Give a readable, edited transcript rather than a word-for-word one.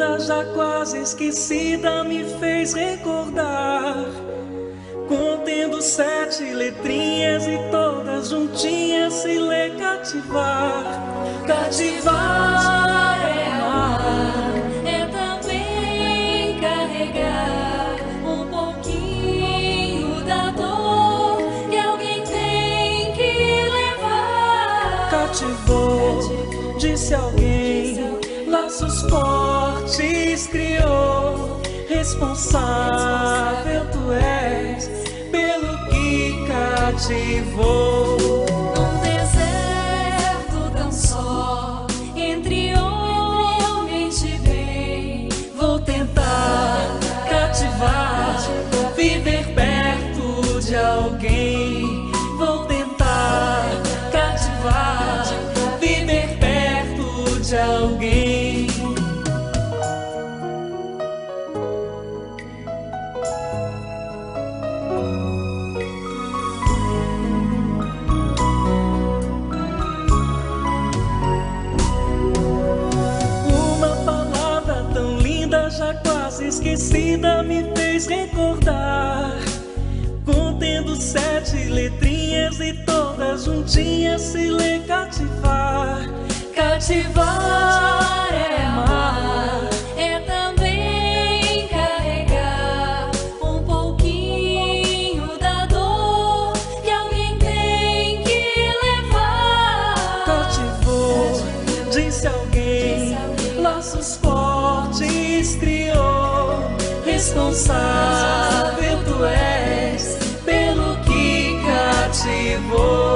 linda, já quase esquecida, me fez recordar. Contendo 7 letrinhas e todas juntinhas se lê cativar. Cativar é amar, é também carregar um pouquinho da dor que alguém tem que levar. Cativou, disse alguém, laços fortes criou. Responsável tu és pelo que cativou. Num deserto tão só, entre homens de bem, Vou tentar cativar, viver perto de alguém. Vou tentar cativar, viver perto de alguém. Já quase esquecida, me fez recordar. Contendo 7 letrinhas e todas juntinhas se lê cativar. Cativar é amar, é também carregar um pouquinho da dor que alguém tem que levar. Cativou, disse alguém, laços fortes criou. Responsável tu és pelo que cativou.